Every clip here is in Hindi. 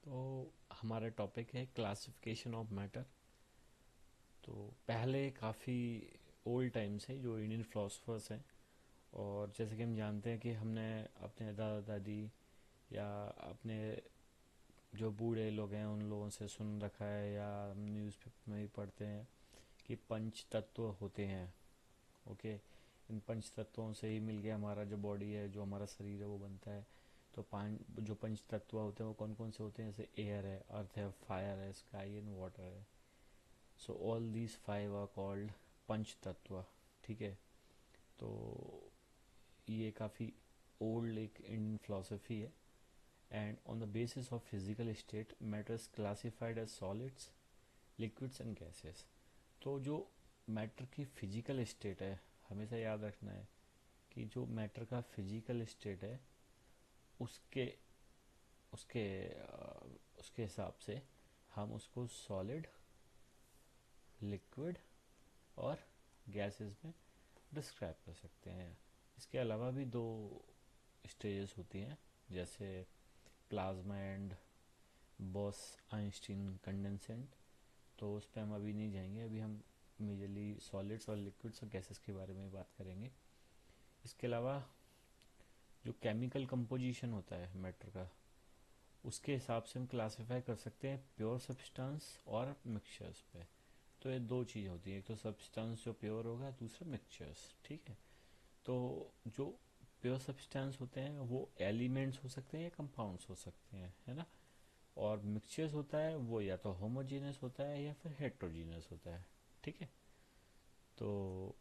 तो हमारा टॉपिक है क्लासिफिकेशन ऑफ मैटर। तो पहले काफ़ी ओल्ड टाइम से जो इंडियन फिलोसफर्स हैं, और जैसे कि हम जानते हैं कि हमने अपने दादा दादी या अपने जो बूढ़े लोग हैं उन लोगों से सुन रखा है, या हम न्यूज़पेपर में भी पढ़ते हैं कि पंच तत्व होते हैं। ओके, इन पंच तत्वों से ही मिल के हमारा जो बॉडी है, जो हमारा शरीर है, वो बनता है। तो पांच जो पंच तत्व होते हैं वो कौन कौन से होते हैं? जैसे एयर है, अर्थ है, फायर है, स्काई एंड वाटर है। So all these five are called panch tattva. ठीक है। तो ये काफ़ी ओल्ड एक इंडियन फिलोसफी है। And on the basis of physical state matters classified as solids, liquids and gases. तो जो मैटर की फिजिकल स्टेट है, हमेशा याद रखना है कि जो मैटर का फिजिकल स्टेट है उसके उसके उसके हिसाब से हम उसको सॉलिड, लिक्विड और गैसेस में डिस्क्राइब कर सकते हैं। इसके अलावा भी दो स्टेजेस होती हैं, जैसे प्लाज्मा एंड बॉस आइंस्टीन कंडेंसेंट। तो उस पर हम अभी नहीं जाएंगे, अभी हम मेजरली सॉलिड्स और लिक्विड्स और गैसेस के बारे में बात करेंगे। इसके अलावा जो केमिकल कंपोजिशन होता है मैटर का, उसके हिसाब से हम क्लासिफाई कर सकते हैं प्योर सब्सटेंस और मिक्सचर्स पे। तो ये दो चीज़ होती है, एक तो सब्सटेंस जो प्योर होगा, दूसरा मिक्सचर्स। ठीक है। तो जो प्योर सब्सटेंस होते हैं वो एलिमेंट्स हो सकते हैं या कंपाउंड्स हो सकते हैं, है ना। और मिक्सचर्स होता है वो या तो होमोजीनस होता है या फिर हेट्रोजीनस होता है। ठीक है। तो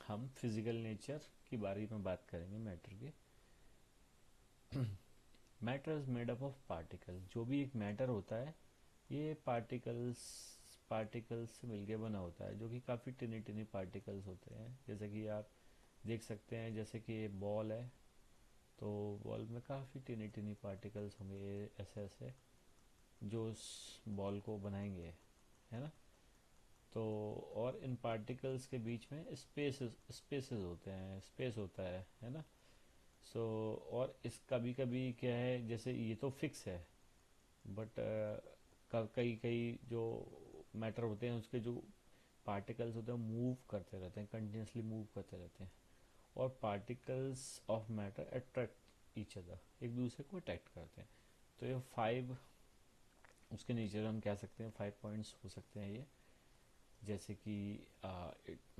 हम फिजिकल नेचर की बारे में बात करेंगे मैटर की। Matter is made up of particle. जो भी एक मैटर होता है ये पार्टिकल्स पार्टिकल्स से मिलके बना होता है, जो कि काफ़ी टिनी टिनी पार्टिकल्स होते हैं। जैसे कि आप देख सकते हैं, जैसे कि ये बॉल है, तो बॉल में काफ़ी टिनी टिनी पार्टिकल्स होंगे, ऐसे ऐसे, जो उस बॉल को बनाएंगे, है ना। तो और इन पार्टिकल्स के बीच में स्पेसेस होते हैं, स्पेस होता है ना। सो और इस कभी कभी क्या है, जैसे ये तो फिक्स है, बट कई कई जो मैटर होते हैं उसके जो पार्टिकल्स होते हैं मूव करते रहते हैं, कंटिन्यूसली मूव करते रहते हैं। और particles of matter attract each other, एक दूसरे को अट्रैक्ट करते हैं। तो ये फाइव उसके नीचे हम कह सकते हैं, 5 पॉइंट्स हो सकते हैं ये। जैसे कि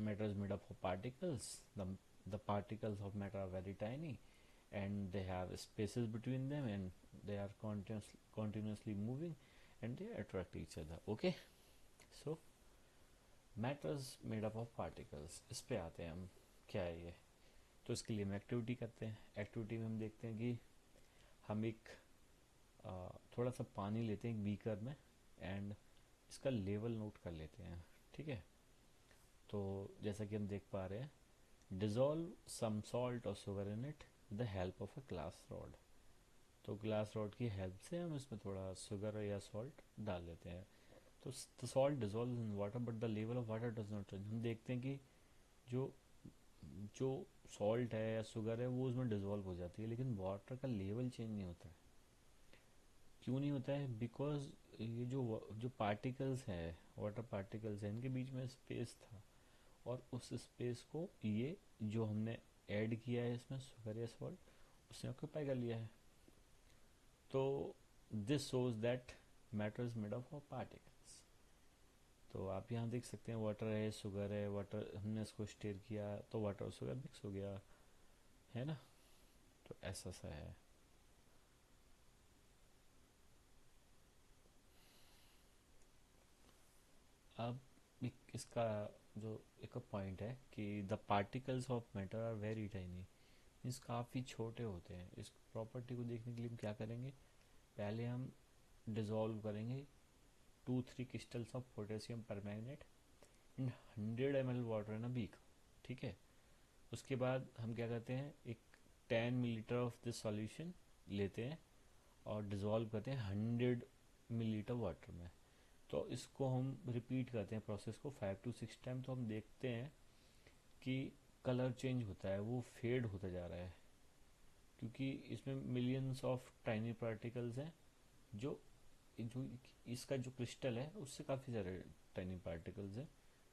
matter is made up of particles, the particles of matter are very tiny and they have spaces between them and they are continuously moving and they attract each other. Okay, so matter is made up of particles। इस पे आते हैं हम, क्या है ये। तो इसके लिए हम एक्टिविटी करते हैं। एक्टिविटी में हम देखते हैं कि हम एक थोड़ा सा पानी लेते हैं एक बीकर में, एंड इसका लेवल नोट कर लेते हैं। ठीक है। तो जैसा कि हम देख पा रहे हैं, डिजोल्व सम सॉल्ट और sugar in it with the help of a glass rod. तो ग्लास रॉड की हेल्प से हम इसमें थोड़ा शुगर या सॉल्ट डाल लेते हैं। तो the salt dissolve in water but the level of water does not change. हम देखते हैं कि जो जो सॉल्ट है या शुगर है वो उसमें डिजोल्व हो जाती है, लेकिन वाटर का लेवल चेंज नहीं होता है। क्यों नहीं होता है? बिकॉज ये जो पार्टिकल्स हैं, वाटर पार्टिकल्स हैं, इनके बीच में स्पेस था, और उस स्पेस को ये जो हमने ऐड किया है इसमें शुगर या सॉल्ट, उसने ऑक्यूपाई कर लिया है। तो this shows that matter is made up of particles. तो आप यहाँ देख सकते हैं वाटर है, शुगर है, वाटर हमने इसको स्टेयर किया तो वाटर और शुगर मिक्स हो गया, है ना। तो ऐसा सा है। अब इसका जो एक पॉइंट है कि the particles of matter are very tiny, means काफ़ी छोटे होते हैं। इस प्रॉपर्टी को देखने के लिए हम क्या करेंगे, पहले हम डिजोल्व करेंगे 2-3 crystals of potassium permanganate in 100 ml water in a beaker. ठीक है। उसके बाद हम क्या करते हैं, एक 10 ml ऑफ दिस सॉल्यूशन लेते हैं और डिजोल्व करते हैं 100 ml वाटर में। तो इसको हम रिपीट करते हैं प्रोसेस को 5 to 6 टाइम। तो हम देखते हैं कि कलर चेंज होता है, वो फेड होता जा रहा है, क्योंकि इसमें मिलियंस ऑफ टाइनी पार्टिकल्स हैं जो जो इसका जो क्रिस्टल है उससे काफ़ी सारे टाइनी पार्टिकल्स हैं।